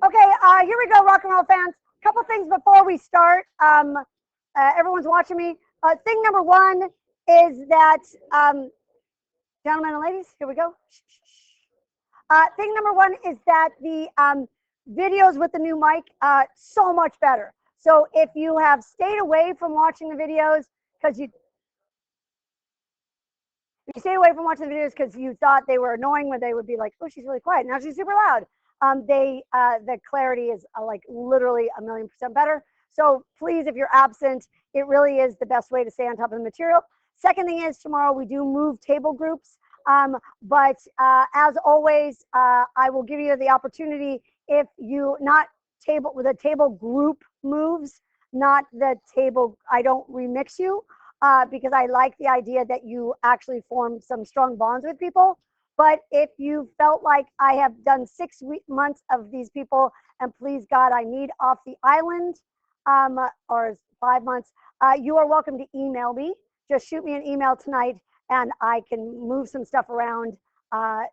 Okay, here we go, rock and roll fans. Couple things before we start. Everyone's watching me. Thing number one is that, gentlemen and ladies, here we go. Thing number one is that the videos with the new mic, so much better. So if you have stayed away from watching the videos because you stayed away from watching the videos because you thought they were annoying when they would be like, oh, she's really quiet. Now she's super loud. The clarity is like literally 1,000,000% better. So please, if you're absent, it really is the best way to stay on top of the material. Second thing is tomorrow we do move table groups. But as always, I will give you the opportunity if you not table with a table group moves, not the table, I don't remix you. Because I like the idea that you actually form some strong bonds with people. But if you felt like I have done 6 months of these people, and please God, I need off the island, or 5 months, you are welcome to email me. Just shoot me an email tonight, and I can move some stuff around.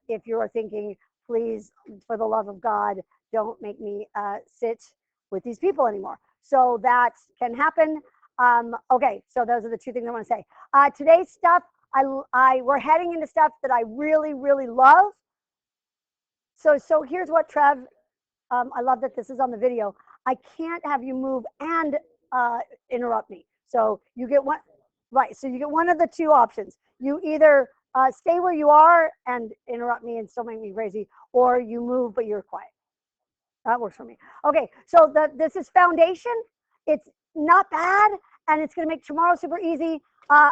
If you are thinking, please, for the love of God, don't make me sit with these people anymore. So that can happen. Okay, so those are the two things I want to say. Today's stuff, we're heading into stuff that I really, really love. So here's what, Trev, I love that this is on the video. I can't have you move and interrupt me. So you get one, right, so you get one of the two options. You either stay where you are and interrupt me and still make me crazy, or you move but you're quiet. That works for me. Okay, so this is foundation. It's not bad, and it's going to make tomorrow super easy.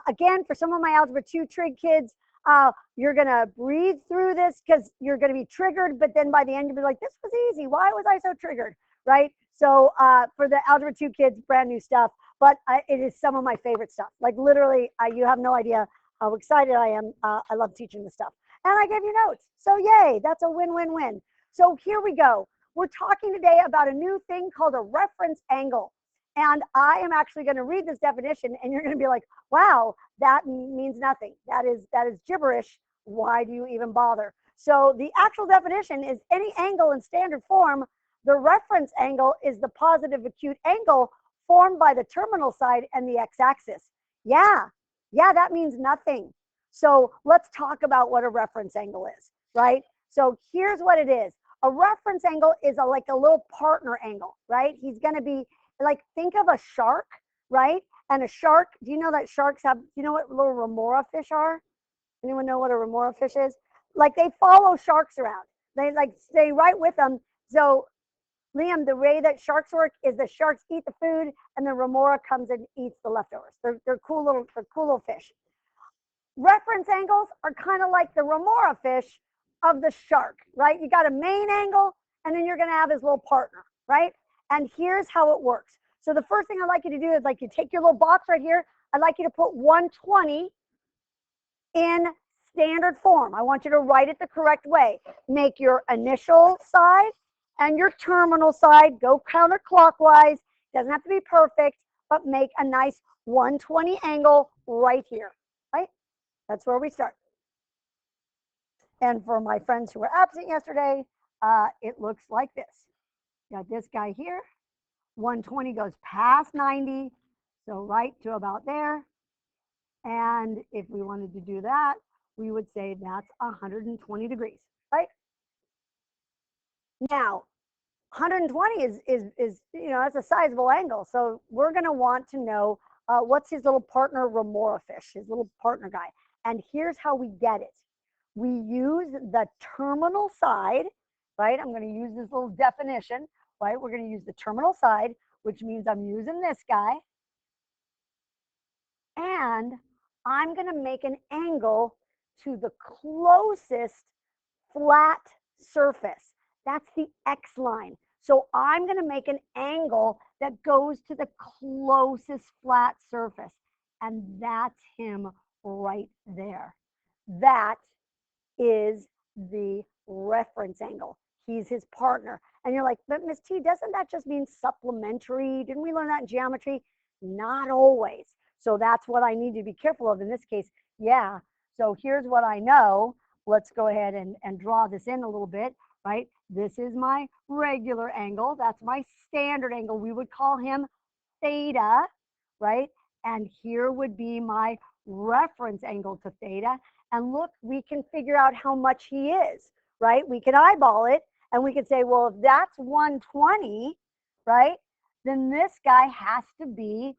Again, for some of my Algebra 2 trig kids, you're going to breathe through this because you're going to be triggered, but then by the end, you'll be like, this was easy. Why was I so triggered, right? So for the Algebra 2 kids, brand new stuff, but it is some of my favorite stuff. Like literally, you have no idea how excited I am. I love teaching this stuff. And I gave you notes. So yay, that's a win-win-win. So here we go. We're talking today about a new thing called a reference angle. And I am actually going to read this definition, and you're going to be like, wow, that means nothing. That is gibberish. Why do you even bother? So the actual definition is any angle in standard form. The reference angle is the positive acute angle formed by the terminal side and the x-axis. Yeah, that means nothing. So let's talk about what a reference angle is, right? So here's what it is. A reference angle is like a little partner angle, right? He's going to be like, think of a shark, right? And a shark, do you know that sharks have, do you know what little remora fish are? Anyone know what a remora fish is? Like they follow sharks around. They like stay right with them. So Liam, the way that sharks work is the sharks eat the food and the remora comes and eats the leftovers. They're cool little fish. Reference angles are kind of like the remora fish of the shark, right? You got a main angle, and then you're going to have his little partner, right? And here's how it works. So the first thing I'd like you to do is like you take your little box right here. I'd like you to put 120 in standard form. I want you to write it the correct way. Make your initial side and your terminal side go counterclockwise. Doesn't have to be perfect, but make a nice 120 angle right here, right? That's where we start. And for my friends who were absent yesterday, it looks like this. Got this guy here. 120 goes past 90, so right to about there. And if we wanted to do that, we would say that's 120 degrees, right? Now, 120 is you know, that's a sizable angle. So we're going to want to know what's his little partner remora fish, his little partner guy. And here's how we get it. We use the terminal side, right? I'm going to use this little definition, right? We're going to use the terminal side, which means I'm using this guy. And I'm going to make an angle to the closest flat surface. That's the X line. So I'm going to make an angle that goes to the closest flat surface. And that's him right there. That is the reference angle. He's his partner. And you're like, but Miss T, doesn't that just mean supplementary? Didn't we learn that in geometry? Not always. So that's what I need to be careful of in this case. Yeah, so here's what I know. Let's go ahead and draw this in a little bit. right? This is my regular angle. That's my standard angle. We would call him theta, right? And here would be my reference angle to theta. And look, we can figure out how much he is, right? We can eyeball it and we could say, well, if that's 120, right, then this guy has to be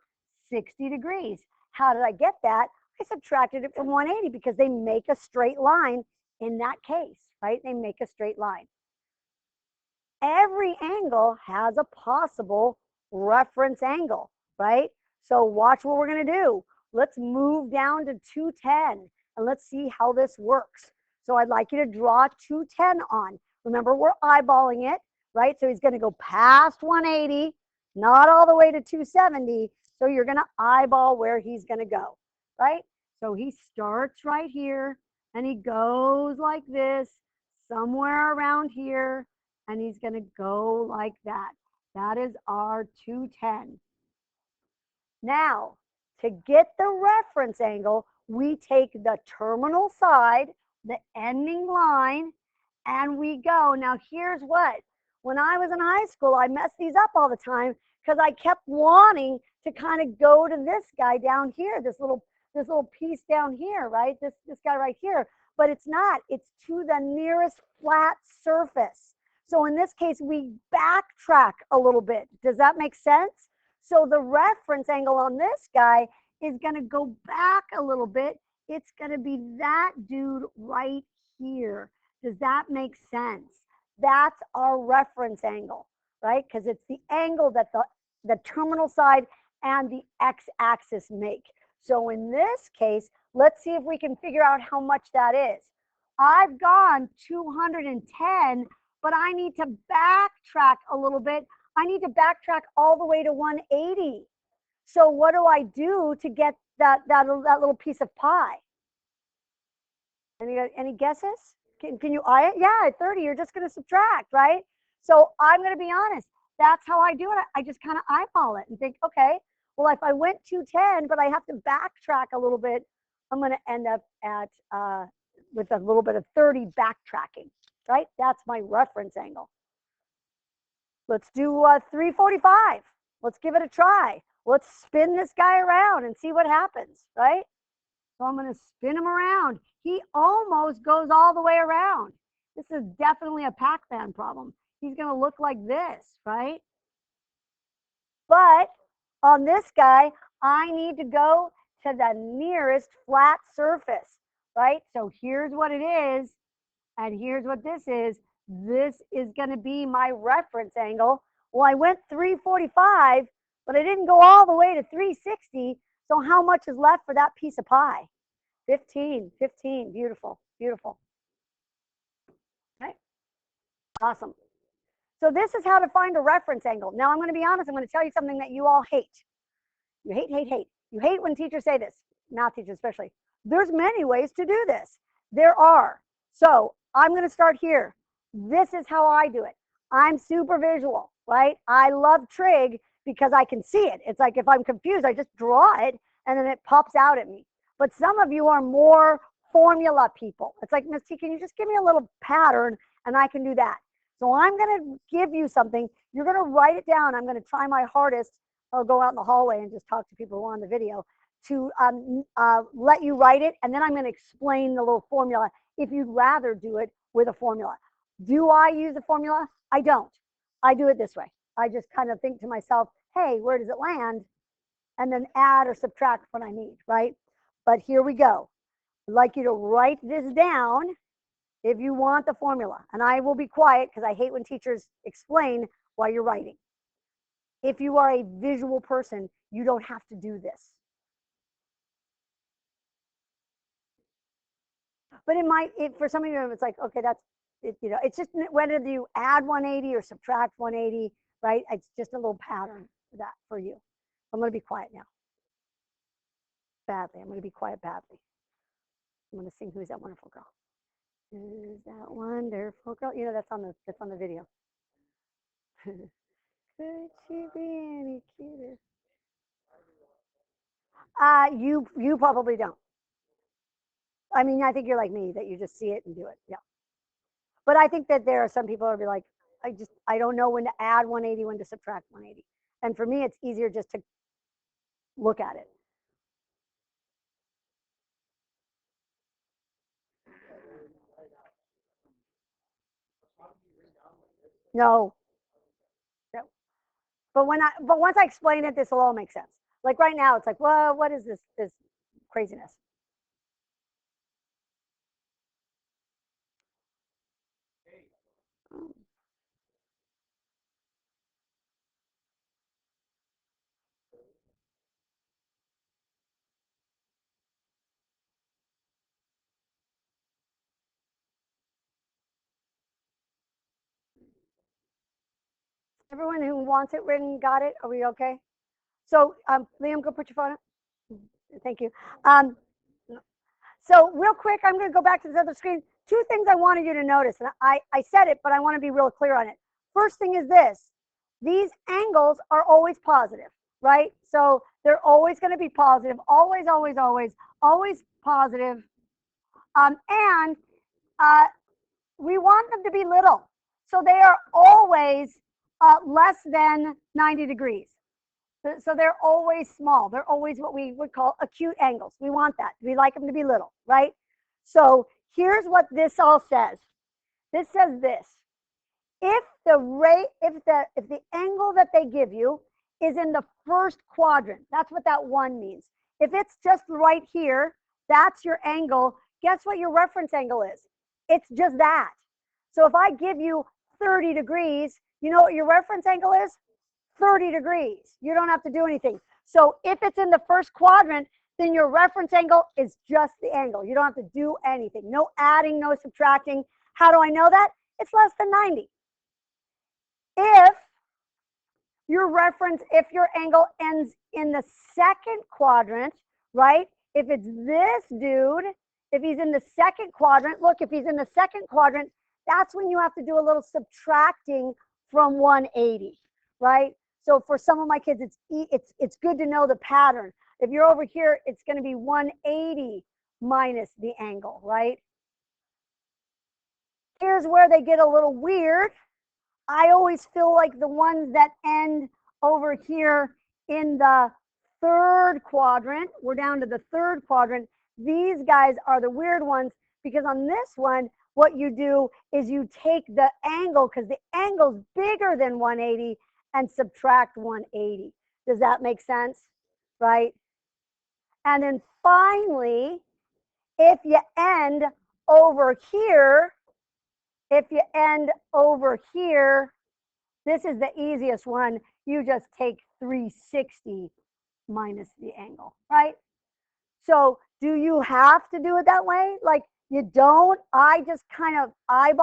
60 degrees. How did I get that? I subtracted it from 180 because they make a straight line in that case, right? They make a straight line. Every angle has a possible reference angle, right? So watch what we're going to do. Let's move down to 210 and let's see how this works. So I'd like you to draw 210 on. Remember, we're eyeballing it, right? So he's going to go past 180, not all the way to 270. So you're going to eyeball where he's going to go, right? So he starts right here and he goes like this, somewhere around here, and he's going to go like that. That is our 210. Now, to get the reference angle, we take the terminal side, the ending line, and we go. Now, here's what. When I was in high school, I messed these up all the time because I kept wanting to kind of go to this guy down here, this little piece down here, right? This guy right here. But it's not. It's to the nearest flat surface. So in this case, we backtrack a little bit. Does that make sense? So the reference angle on this guy is going to go back a little bit. It's going to be that dude right here. Does that make sense? That's our reference angle, right? Because it's the angle that the terminal side and the x-axis make. So in this case, let's see if we can figure out how much that is. I've gone 210, but I need to backtrack a little bit. I need to backtrack all the way to 180. So what do I do to get that little piece of pie? Any guesses? Can you eye it? Yeah, at 30, you're just going to subtract, right? So I'm going to be honest. That's how I do it. I just kind of eyeball it and think, okay, well, if I went 210, but I have to backtrack a little bit, I'm going to end up at with a little bit of 30 backtracking, right? That's my reference angle. Let's do 345. Let's give it a try. Let's spin this guy around and see what happens, right? So I'm going to spin him around. He almost goes all the way around. This is definitely a Pac-Man problem. He's going to look like this, right? But on this guy, I need to go to the nearest flat surface, right? So here's what it is, and here's what this is. This is going to be my reference angle. Well, I went 345, but I didn't go all the way to 360. So how much is left for that piece of pie? 15, 15, beautiful, beautiful. Okay, awesome. So this is how to find a reference angle. Now I'm going to be honest, I'm going to tell you something that you all hate. You hate, hate, hate. You hate when teachers say this, math teachers especially. There's many ways to do this. There are. So I'm going to start here. This is how I do it. I'm super visual, right? I love trig because I can see it. It's like if I'm confused, I just draw it and then it pops out at me. But some of you are more formula people. It's like, Miss T, can you just give me a little pattern and I can do that? So I'm going to give you something. You're going to write it down. I'm going to try my hardest. I'll go out in the hallway and just talk to people who are on the video to let you write it. And then I'm going to explain the little formula if you'd rather do it with a formula. Do I use a formula? I don't. I do it this way. I just kind of think to myself, hey, where does it land? And then add or subtract when I need, right? But here we go. I'd like you to write this down if you want the formula. And I will be quiet because I hate when teachers explain while you're writing. If you are a visual person, you don't have to do this. But for some of you, it's like, okay, that's it, you know, it's just whether you add 180 or subtract 180, right? It's just a little pattern for that for you. I'm going to be quiet now. Badly. I'm going to be quiet badly. I'm going to sing Who's That Wonderful Girl? Who's that wonderful girl? You know, that's on the video. Could she be any cuter? You probably don't. I mean, I think you're like me, that you just see it and do it. Yeah. But I think that there are some people who will be like, I don't know when to add 180, when to subtract 180. And for me, it's easier just to look at it. No, no. But once I explain it, this will all make sense. Like right now, it's like, well, what is this craziness? Everyone who wants it written got it. Are we okay? So, Liam, go put your phone up. Thank you. Um, so real quick, I'm going to go back to this other screen. Two things I wanted you to notice, and I said it, but I want to be real clear on it. First thing is this: these angles are always positive, right? So they're always going to be positive, always, always, always, always positive. And we want them to be little. So they are always less than 90 degrees. So they're always small. They're always what we would call acute angles. We want that. We like them to be little, right? So here's what this all says. This says this. If the angle that they give you is in the first quadrant, that's what that one means. If it's just right here, that's your angle. Guess what your reference angle is? It's just that. So if I give you 30 degrees, you know what your reference angle is? 30 degrees. You don't have to do anything. So if it's in the first quadrant, then your reference angle is just the angle. You don't have to do anything. No adding, no subtracting. How do I know that? It's less than 90. If if your angle ends in the second quadrant, right? If it's this dude, if he's in the second quadrant, look, if he's in the second quadrant, that's when you have to do a little subtracting from 180, right? So for some of my kids, it's good to know the pattern. If you're over here, it's going to be 180 minus the angle, right? Here's where they get a little weird. I always feel like the ones that end over here in the third quadrant, we're down to the third quadrant. These guys are the weird ones because on this one, what you do is you take the angle because the angle's bigger than 180 and subtract 180. Does that make sense? Right? And then finally, if you end over here, this is the easiest one. You just take 360 minus the angle, right? So do you have to do it that way? Like you don't? I just kind of I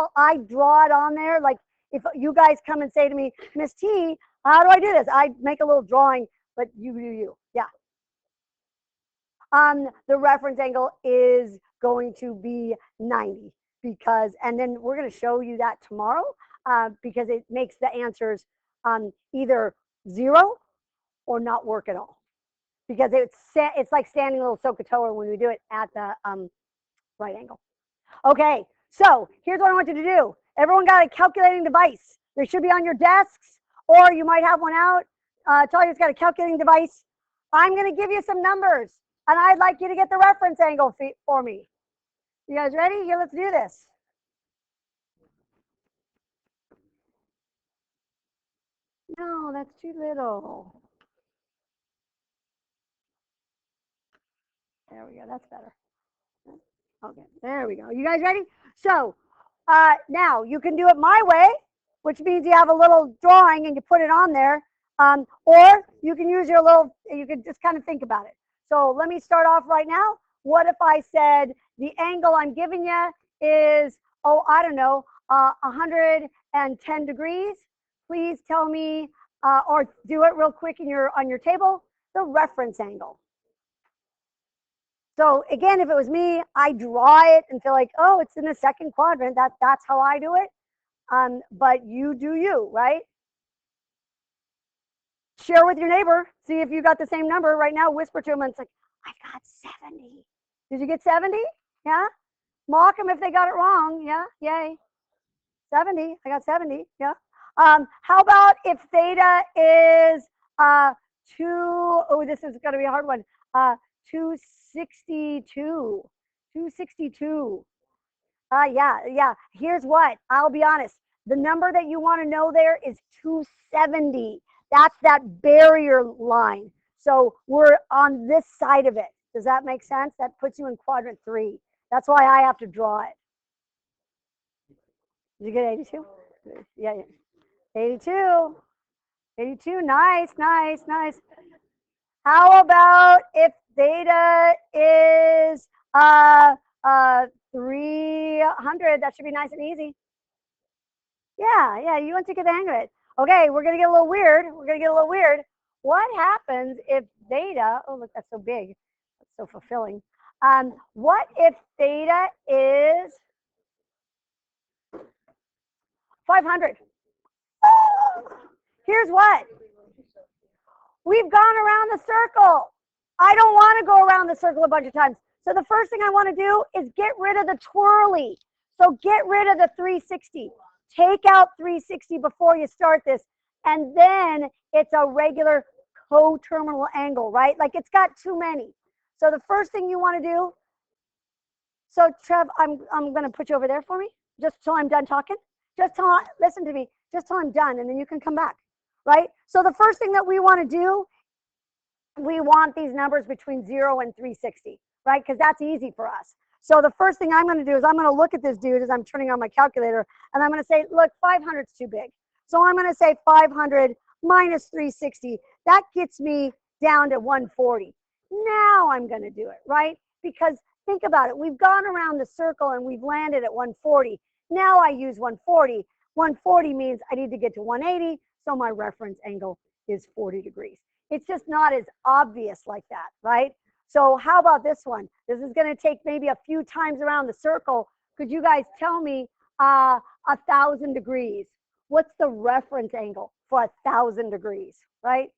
draw it on there. Like if you guys come and say to me, Miss T, how do I do this? I make a little drawing, but you do you. Yeah. The reference angle is going to be 90 because, and then we're going to show you that tomorrow because it makes the answers either 0 or not work at all because it's like standing a little SOHCAHTOA when we do it at the right angle. Okay, so here's what I want you to do. Everyone got a calculating device. They should be on your desks, or you might have one out. Talia's got a calculating device. I'm going to give you some numbers, and I'd like you to get the reference angle for me. You guys ready? Here, let's do this. No, that's too little. There we go. That's better. Okay, there we go. You guys ready? So now you can do it my way, which means you have a little drawing and you put it on there. Or you can use your little, you can just kind of think about it. So let me start off right now. What if I said the angle I'm giving you is, oh, I don't know, 110 degrees? Please tell me, or do it real quick on your table, the reference angle. So again, if it was me, I draw it and feel like, oh, it's in the second quadrant. That's how I do it. But you do you, right? Share with your neighbor. See if you got the same number right now. Whisper to them and it's like, I got 70. Did you get 70? Yeah. Mock them if they got it wrong. Yeah. Yay. 70. I got 70. Yeah. How about if theta is 2, oh, this is going to be a hard one. 262. 262. Yeah. Here's what. I'll be honest. The number that you want to know there is 270. That's that barrier line. So we're on this side of it. Does that make sense? That puts you in quadrant 3. That's why I have to draw it. Did you get 82? Yeah. 82. 82. Nice. How about if theta is 300? That should be nice and easy. Yeah, you want to get the hang of it. Okay, we're gonna get a little weird. What happens if theta, oh look, that's so big. That's so fulfilling. What if theta is 500? Here's what. We've gone around the circle. I don't want to go around the circle a bunch of times. So the first thing I want to do is get rid of the twirly. So get rid of the 360. Take out 360 before you start this. And then it's a regular coterminal angle, right? Like it's got too many. So the first thing you want to do, so Trev, I'm going to put you over there for me, just till I'm done talking. Listen to me, just till I'm done, and then you can come back, right? So the first thing that we want to do, we want these numbers between 0 and 360, right? Because that's easy for us. So the first thing I'm going to do is I'm going to look at this dude as I'm turning on my calculator, and I'm going to say, look, 500 is too big. So I'm going to say 500 minus 360. That gets me down to 140. Now I'm going to do it, right? Because think about it. We've gone around the circle and we've landed at 140. Now I use 140. 140 means I need to get to 180, so my reference angle is 40 degrees. It's just not as obvious like that, right? So how about this one? This is going to take maybe a few times around the circle. Could you guys tell me 1,000 degrees? What's the reference angle for 1,000 degrees, right?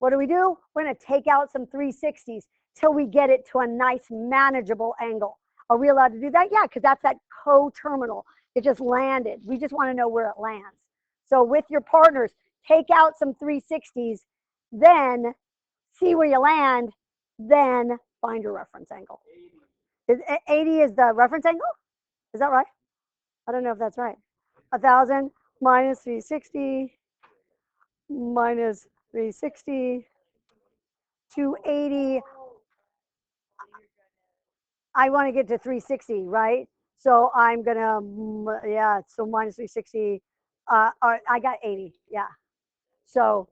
What do? We're going to take out some 360s till we get it to a nice manageable angle. Are we allowed to do that? Yeah, because that's that coterminal. It just landed. We just want to know where it lands. So with your partners, take out some 360s, then see where you land, then find your reference angle. 80 is the reference angle? Is that right? I don't know if that's right. 1,000 minus 360 minus 360, 280. I want to get to 360, right? So I'm gonna, yeah, so minus 360, I got 80, yeah. So,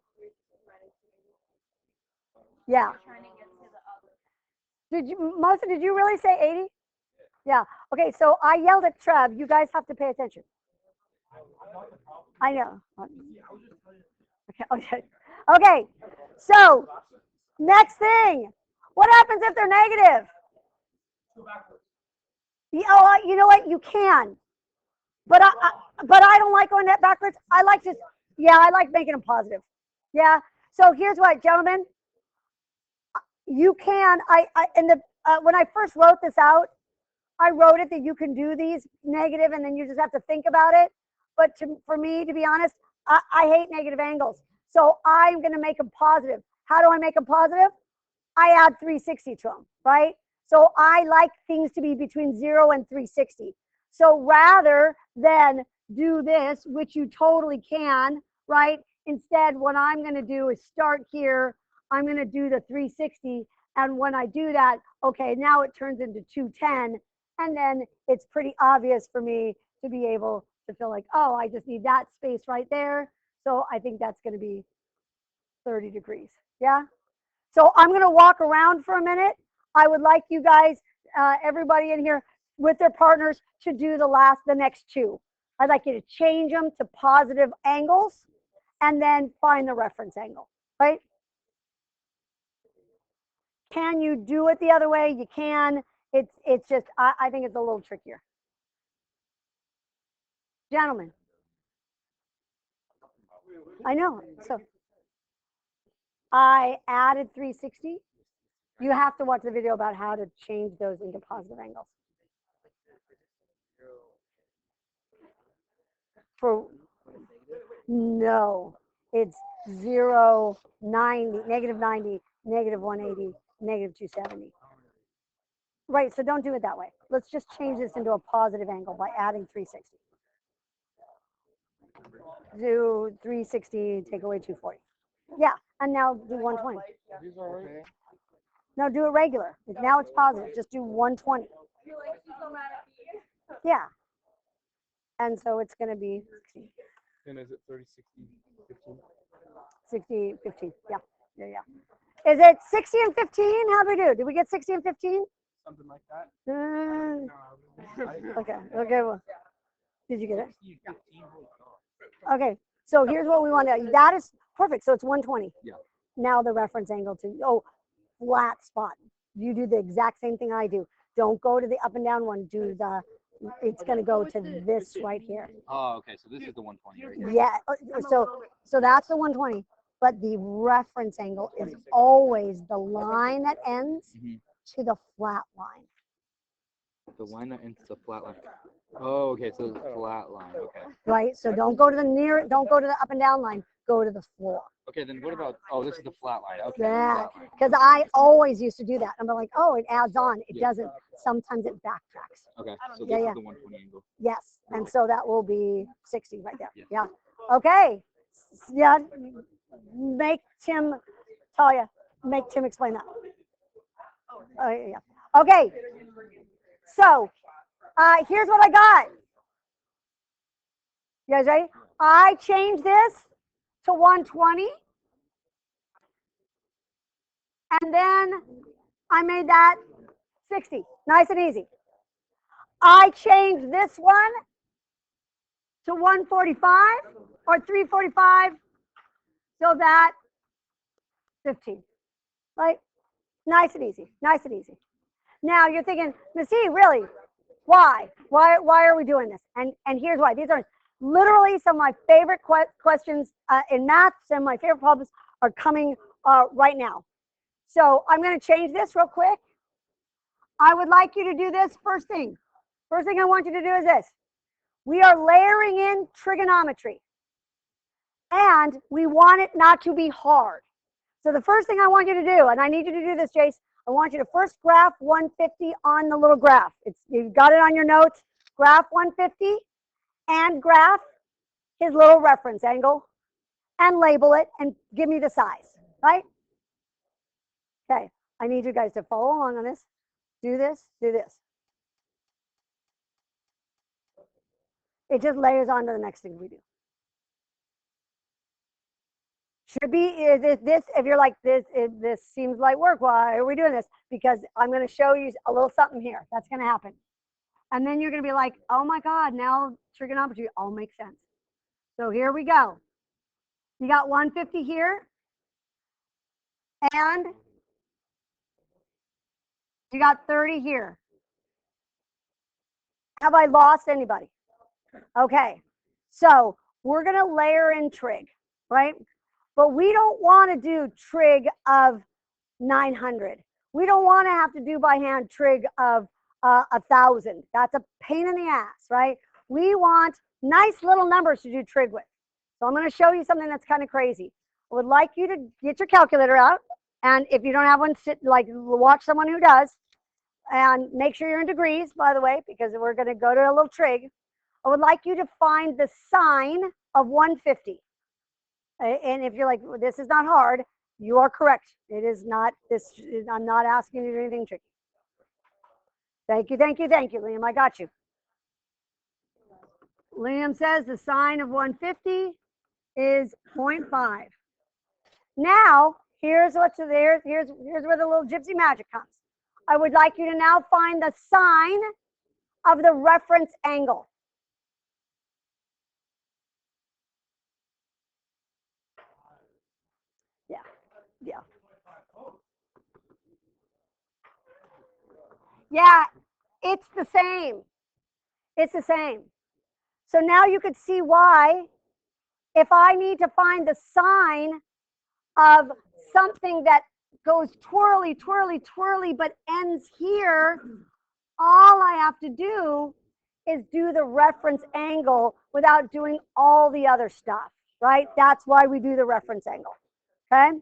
yeah. Did you really say 80? Yeah, okay, so I yelled at Trev, you guys have to pay attention. I know. Okay, so next thing, what happens if they're negative? You know what, you can. But I don't like going that backwards. I like making them positive. Yeah. So here's what, gentlemen, you can. When I first wrote this out, I wrote it that you can do these negative, and then you just have to think about it. But for me, to be honest, I hate negative angles, so I'm going to make them positive. How do I make them positive? I add 360 to them, right? So I like things to be between 0 and 360. So rather than do this, which you totally can, right? Instead, what I'm going to do is start here. I'm going to do the 360. And when I do that, okay, now it turns into 210. And then it's pretty obvious for me to be able to feel like, oh, I just need that space right there. So I think that's going to be 30 degrees. Yeah. So I'm going to walk around for a minute. I would like you guys, everybody in here with their partners, to do the next two. I'd like you to change them to positive angles and then find the reference angle, right? Can you do it the other way? You can. It's just, I think it's a little trickier. Gentlemen. I know. So I added 360. You have to watch the video about how to change those into positive angles. For no, it's 0, 90, negative 90, negative 180, negative 270. Right, so don't do it that way. Let's just change this into a positive angle by adding 360. Do 360, take away 240. Yeah, and now do 120. No, do it regular. Now it's positive. Just do 120. Yeah. And so it's going to be 16. And is it 30, 60, 15? 60, 15. Yeah. Yeah, yeah. Is it 60 and 15? How do we do? Did we get 60 and 15? Something like that. Okay. Okay. Well, did you get it? Okay. So here's what we want to. That is perfect. So it's 120. Yeah. Now the reference angle to flat spot. You do the exact same thing I do. Don't go to the up and down one. Do the. It's going to go to this right here. Oh, okay. So this is the 120 right here. Yeah. So that's the 120. But the reference angle is always the line that ends to the flat line. The line that ends the flat line. Oh, okay. So the flat line. Okay. Right. So don't go to the don't go to the up and down line. Go to the floor. Okay. Then what about? Oh, this is the flat line. Okay. Yeah. Because I always used to do that. I'm like, oh, it adds on. It doesn't. Sometimes it backtracks. Okay. So this is the 120 angle. Yes. And so that will be 60 right there. Yeah. Yeah. Okay. Yeah. Make Tim tell you. Make Tim explain that. Yeah. Okay. So here's what I got. You guys ready? I changed this to 120. And then I made that 60. Nice and easy. I changed this one to 145 or 345. So that 15. Right? Nice and easy. Nice and easy. Now you're thinking, Miss E, really? Why? Why are we doing this? And here's why. These are literally some of my favorite questions in math. Some of my favorite problems are coming right now. So I'm going to change this real quick. I would like you to do this first thing. First thing I want you to do is this. We are layering in trigonometry. And we want it not to be hard. So the first thing I want you to do, and I need you to do this, Jace, I want you to first graph 150 on the little graph. You've got it on your notes. Graph 150 and graph his little reference angle and label it and give me the size, right? Okay, I need you guys to follow along on this. Do this, do this. It just layers on to the next thing we do. Should be, if you're like, this seems like work, why are we doing this? Because I'm going to show you a little something here. That's going to happen. And then you're going to be like, oh my God, now trigonometry all makes sense. So here we go. You got 150 here. And you got 30 here. Have I lost anybody? Okay. So we're going to layer in trig, right? But we don't want to do trig of 900. We don't want to have to do by hand trig of 1,000. That's a pain in the ass, right? We want nice little numbers to do trig with. So I'm going to show you something that's kind of crazy. I would like you to get your calculator out. And if you don't have one, watch someone who does. And make sure you're in degrees, by the way, because we're going to go to a little trig. I would like you to find the sine of 150. And if you're like, well, this is not hard, you are correct. It is not this. I'm not asking you to do anything tricky. Thank you, thank you, thank you, Liam. I got you. Liam says the sine of 150 is 0.5. Now, here's what's there. Here's where the little gypsy magic comes. I would like you to now find the sine of the reference angle. Yeah. Yeah, it's the same. It's the same. So now you could see why, if I need to find the sine of something that goes twirly, twirly, twirly, but ends here, all I have to do is do the reference angle without doing all the other stuff, right? That's why we do the reference angle, okay?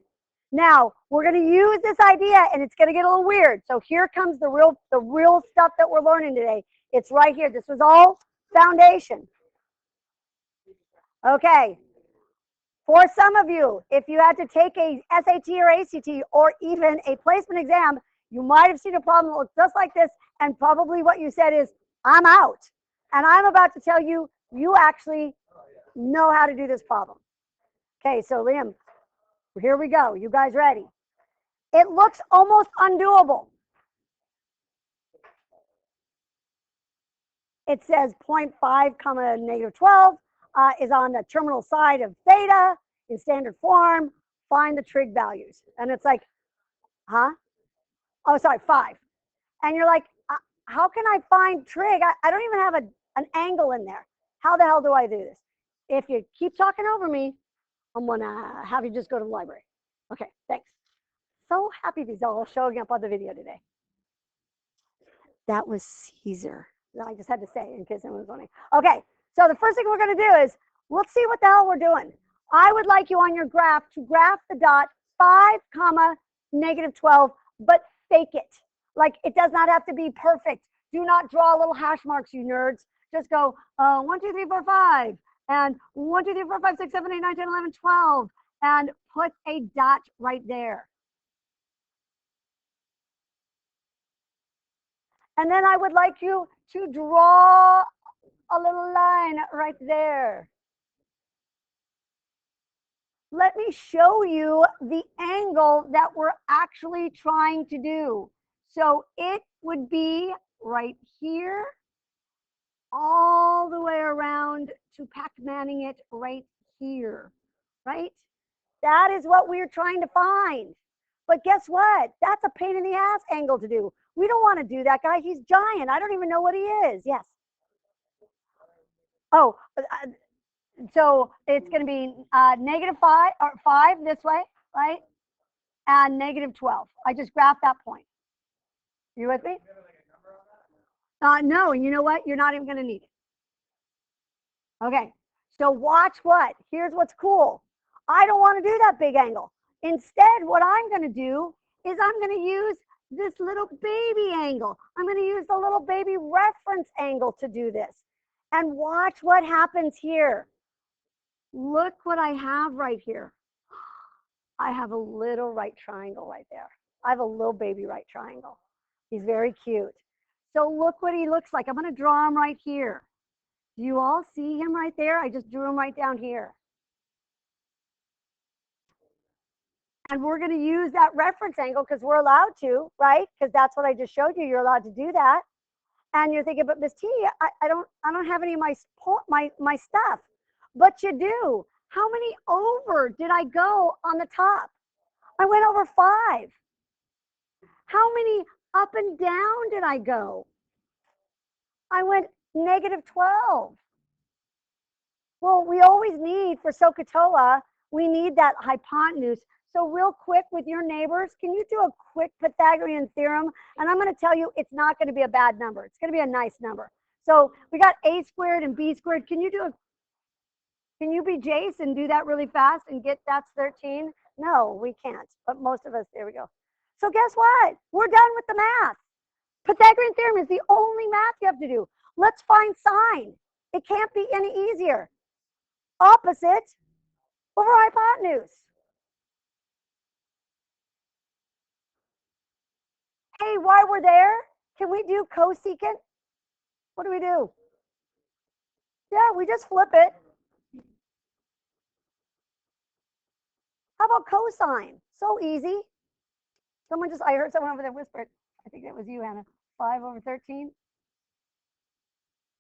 Now, we're going to use this idea, and it's going to get a little weird. So here comes the real stuff that we're learning today. It's right here. This was all foundation. Okay. For some of you, if you had to take a SAT or ACT or even a placement exam, you might have seen a problem that looks just like this, and probably what you said is, I'm out. And I'm about to tell you, you actually know how to do this problem. Okay, so Liam, here we go. You guys ready? It looks almost undoable. It says 0.5 comma negative 12 is on the terminal side of theta in standard form. Find the trig values. And it's like, huh? Oh, sorry, 5. And you're like, how can I find trig? I don't even have an angle in there. How the hell do I do this? If you keep talking over me, I'm going to have you just go to the library. Okay, thanks. So happy these are all showing up on the video today. That was Caesar. I just had to say in case anyone was wondering. Okay, so the first thing we're going to do is, let's see what the hell we're doing. I would like you on your graph to graph the dot 5 comma negative 12, but fake it. Like, it does not have to be perfect. Do not draw little hash marks, you nerds. Just go 1, 2, 3, 4, 5, and 1, 2, 3, 4, 5, 6, 7, 8, 9, 10, 11, 12, and put a dot right there. And then I would like you to draw a little line right there. Let me show you the angle that we're actually trying to do. So it would be right here, all the way around to Pac-Manning it right here, right? That is what we're trying to find. But guess what? That's a pain in the ass angle to do. We don't want to do that, guy. He's giant. I don't even know what he is. Yes. Oh, so it's going to be negative 5 or 5 this way, right? And negative 12. I just graphed that point. You with me? No, you know what? You're not even going to need it. Okay, so watch what? Here's what's cool. I don't want to do that big angle. Instead, what I'm going to do is I'm going to use this little baby angle. I'm going to use the little baby reference angle to do this. And watch what happens here. Look what I have right here. I have a little right triangle right there. I have a little baby right triangle. He's very cute. So look what he looks like. I'm going to draw him right here. Do you all see him right there? I just drew him right down here. And we're going to use that reference angle because we're allowed to, right? Because that's what I just showed you. You're allowed to do that. And you're thinking, but Miss T, I don't have any of my stuff. But you do. How many over did I go on the top? I went over 5. How many up and down did I go? I went negative 12. Well, we always need, for SOHCAHTOA, we need that hypotenuse. So real quick with your neighbors, can you do a quick Pythagorean theorem? And I'm going to tell you, it's not going to be a bad number. It's going to be a nice number. So we got a squared and b squared. Can you be Jace and do that really fast and get that's 13? No, we can't. But most of us, there we go. So guess what? We're done with the math. Pythagorean theorem is the only math you have to do. Let's find sine. It can't be any easier. Opposite over hypotenuse. Hey, while we're there, can we do cosecant? What do we do? Yeah, we just flip it. How about cosine? So easy. I heard someone over there whispered. I think that was you, Hannah. 5 over 13.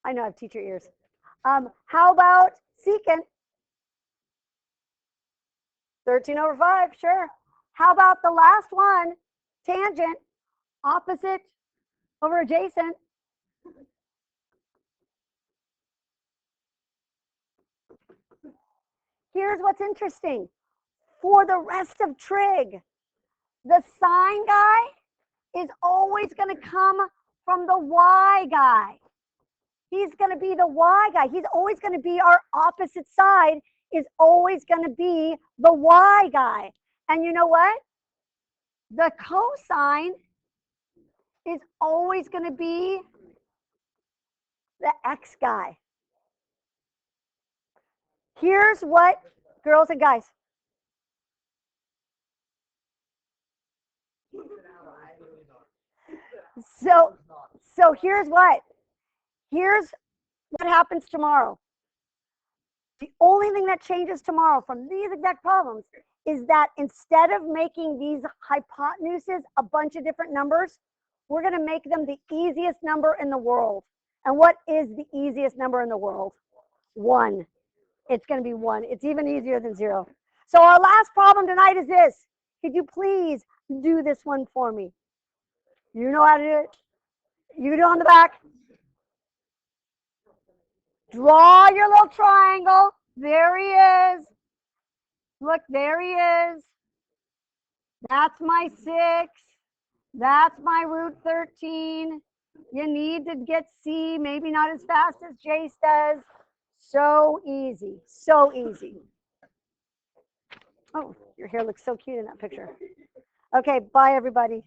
I know I have teacher ears. How about secant? 13 over 5, sure. How about the last one? Tangent, opposite over adjacent. Here's what's interesting. For the rest of trig, the sine guy is always going to come from the y guy. He's going to be the y guy. He's always going to be our opposite side is always going to be the y guy. And you know what? The cosine is always going to be the x guy. Here's what, girls and guys. So here's what happens tomorrow. The only thing that changes tomorrow from these exact problems is that instead of making these hypotenuses a bunch of different numbers, we're going to make them the easiest number in the world. And what is the easiest number in the world? 1. It's going to be 1. It's even easier than 0. So our last problem tonight is this. Could you please do this one for me? You know how to do it? You do it on the back. Draw your little triangle. There he is. Look, there he is. That's my 6. That's my root 13. You need to get C, maybe not as fast as Jace does. So easy. So easy. Oh, your hair looks so cute in that picture. Okay, bye everybody.